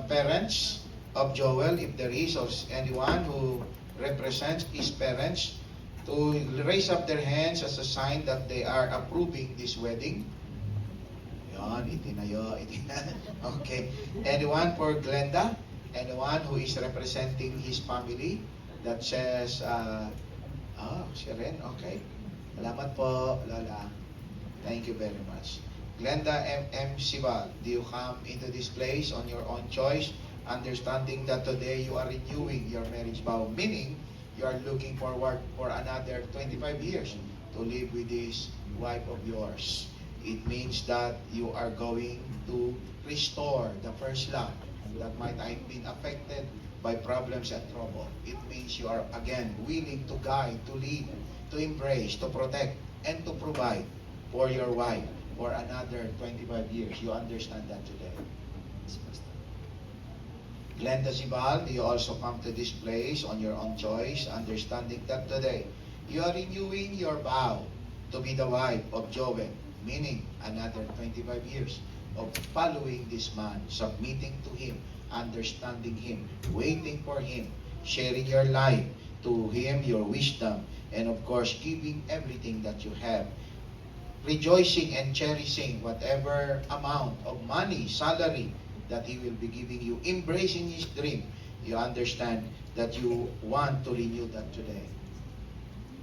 Parents of Joel, if there is, or anyone who represents his parents, to raise up their hands as a sign that they are approving this wedding. Yan, itinayo, itinayo. Okay. Anyone for Glenda? Anyone who is representing his family that says, siya rin, okay. Salamat po, Lola. Thank you very much. Glenda M. Sibal, do you come into this place on your own choice, understanding that today you are renewing your marriage vow, meaning you are looking forward for another 25 years to live with this wife of yours. It means that you are going to restore the first love that might have been affected by problems and trouble. It means you are again willing to guide, to lead, to embrace, to protect, and to provide for your wife for another 25 years. You understand that today. Glenda Sibal, do you also come to this place on your own choice, understanding that today you are renewing your vow to be the wife of Joel, meaning another 25 years of following this man, submitting to him, understanding him, waiting for him, sharing your life to him, your wisdom, and of course, giving everything that you have, rejoicing and cherishing whatever amount of money, salary that he will be giving you, embracing his dream. You understand that you want to renew that today.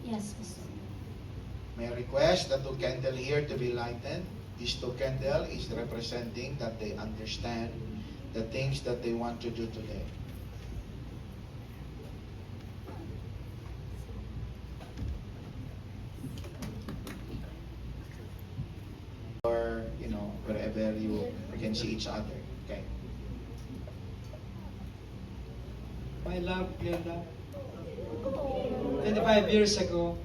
Yes, Pastor. May I request the two candle here to be lighted. This two candle is representing that they understand the things that they want to do today. Or, wherever you can see each other. Okay. My love, Glenda. 25 years ago,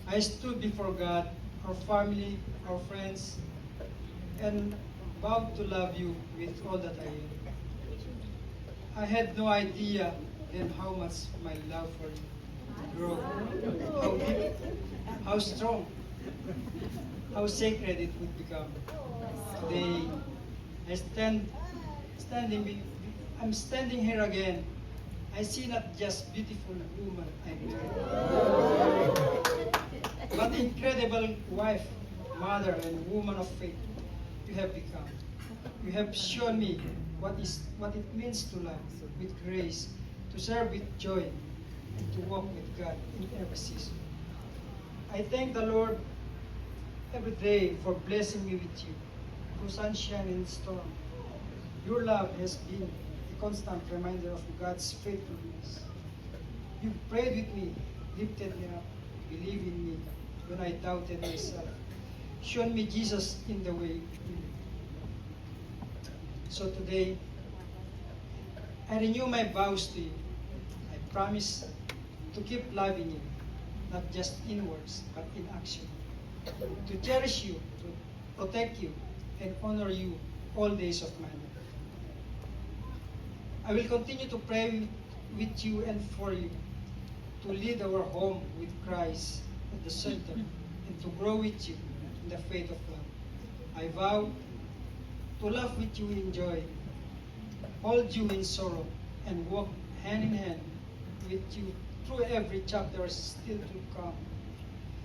I stood before God, our family, our friends, and vowed to love you with all that I am. I had no idea then how much my love for you grew, how deep, how strong, how sacred it would become. Today, I'm standing here again. I see not just beautiful woman I married, but incredible wife, mother, and woman of faith you have become. You have shown me what it means to love with grace, to serve with joy, and to walk with God in every season. I thank the Lord every day for blessing me with you, through sunshine and storm. Your love has been a constant reminder of God's faithfulness. You prayed with me, lifted me up, believed in me when I doubted myself, shown me Jesus in the way. So today, I renew my vows to you. I promise to keep loving you, not just in words, but in action. To cherish you, to protect you, and honor you all days of my life. I will continue to pray with you and for you, to lead our home with Christ at the center, and to grow with you in the faith of love. I vow to laugh with you in joy, hold you in sorrow, and walk hand in hand with you through every chapter still to come.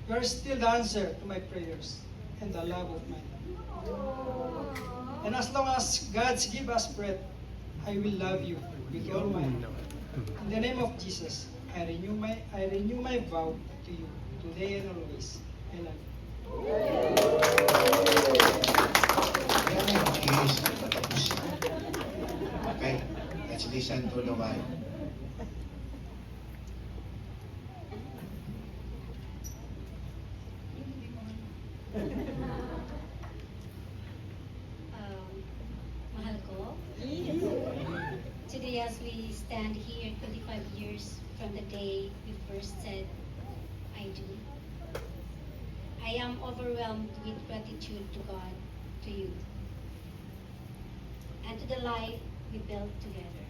You are still the answer to my prayers and the love of my life. And as long as God gives us breath, I will love you with all my heart. In the name of Jesus, I renew my vow to you today and always. I love you. Okay, let's listen to the wife. Mahal ko, today as we stand here 25 years from the day we first said, I do, I am overwhelmed with gratitude to God, to you, and to the life we built together.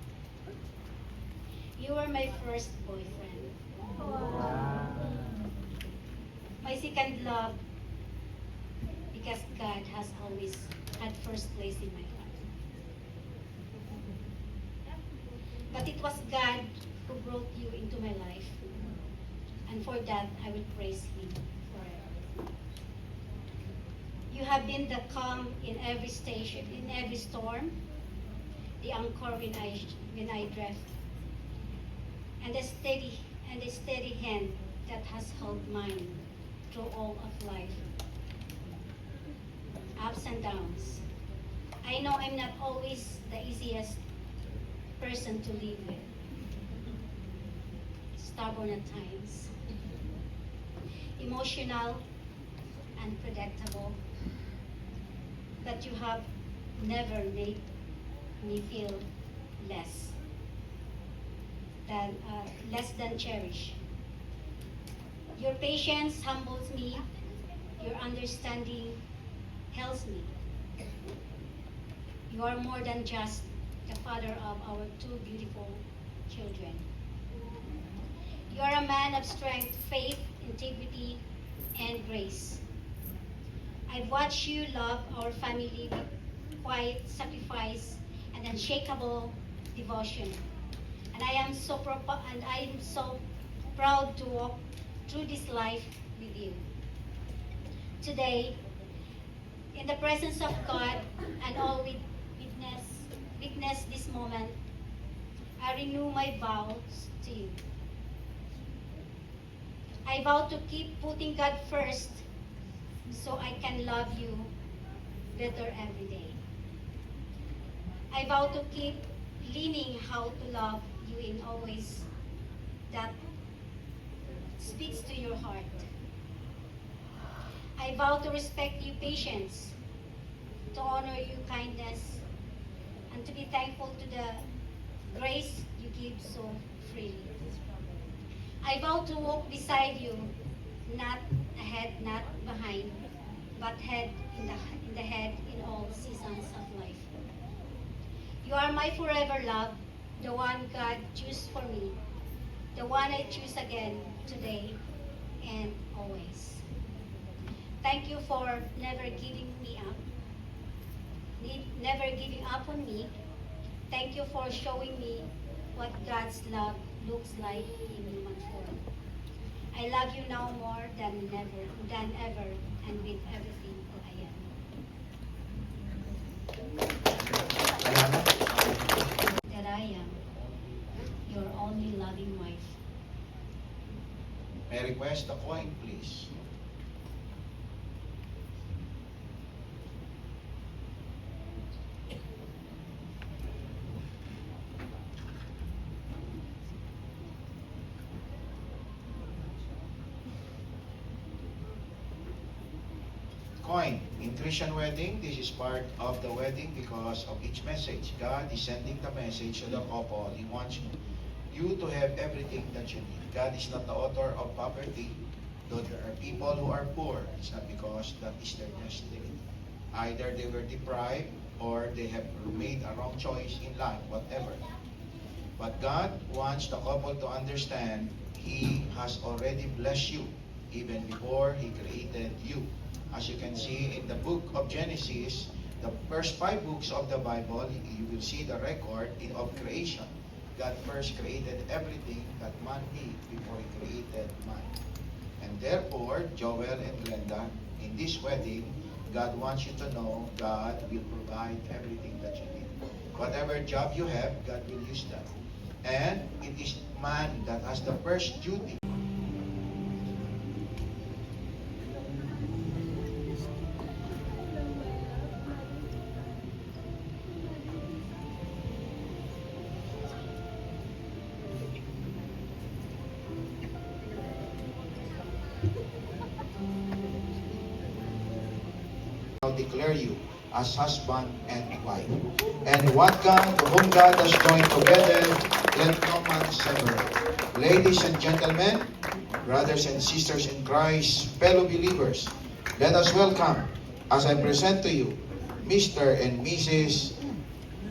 You were my first boyfriend. My second love, because God has always had first place in my life. But it was God who brought you into my life. And for that, I will praise Him forever. You have been the calm in every station, in every storm, the anchor when I drift, and the steady hand that has held mine through all of life. Ups and downs. I know I'm not always the easiest person to live with. Stubborn at times. Emotional, unpredictable. But you have never made me feel less than cherished. Your patience humbles me. Your understanding helps me. You are more than just the father of our two beautiful children. You are a man of strength, faith, integrity, and grace. I've watched you love our family with quiet sacrifice and unshakable devotion. And I am so proud to walk through this life with you. Today, in the presence of God and all witness this moment, I renew my vows to you. I vow to keep putting God first so I can love you better every day. I vow to keep learning how to love you in always that speaks to your heart. I vow to respect your patience, to honor your kindness, and to be thankful to the grace you give so freely. I vow to walk beside you, not ahead, not behind, but head in the head in all seasons of life. You are my forever love, the one God chose for me, the one I choose again today and always. Thank you for never giving me up, never giving up on me. Thank you for showing me what God's love looks like in human form. I love you now more than ever, and with everything that I am. That I am your only loving wife. May I request the coin, please? Coin. In Christian wedding, this is part of the wedding because of each message. God is sending the message to the couple. He wants you to have everything that you need. God is not the author of poverty. Though there are people who are poor, it's not because that is their destiny. Either they were deprived or they have made a wrong choice in life, whatever. But God wants the couple to understand He has already blessed you even before He created you. As you can see in the book of Genesis, the first 5 books of the Bible, you will see the record of creation. God first created everything that man needs before He created man. And therefore, Joel and Glenda, in this wedding, God wants you to know God will provide everything that you need. Whatever job you have, God will use that. And it is man that has the first duty. Declare you as husband and wife. And whom God has joined together, let no man separate. Ladies and gentlemen, brothers and sisters in Christ, fellow believers, let us welcome, as I present to you, Mr. and Mrs.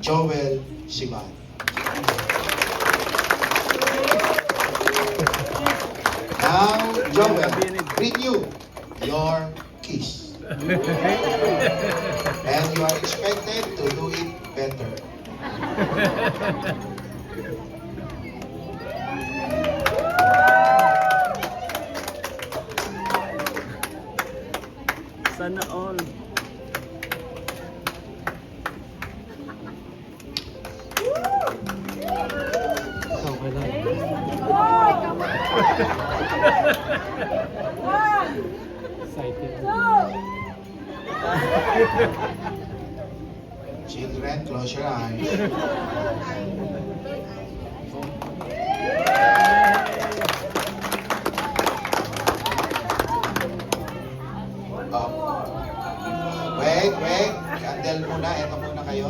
Joel Siman. Now, Joel, bring you your kiss. And you are expected to do it better. Sana all. Okay lang. Excited. Children, close your eyes. Wait. Candle muna. Ito muna kayo.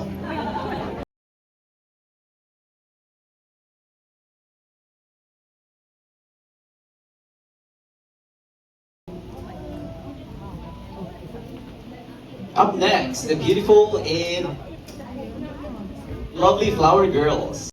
Up next, the beautiful and lovely flower girls.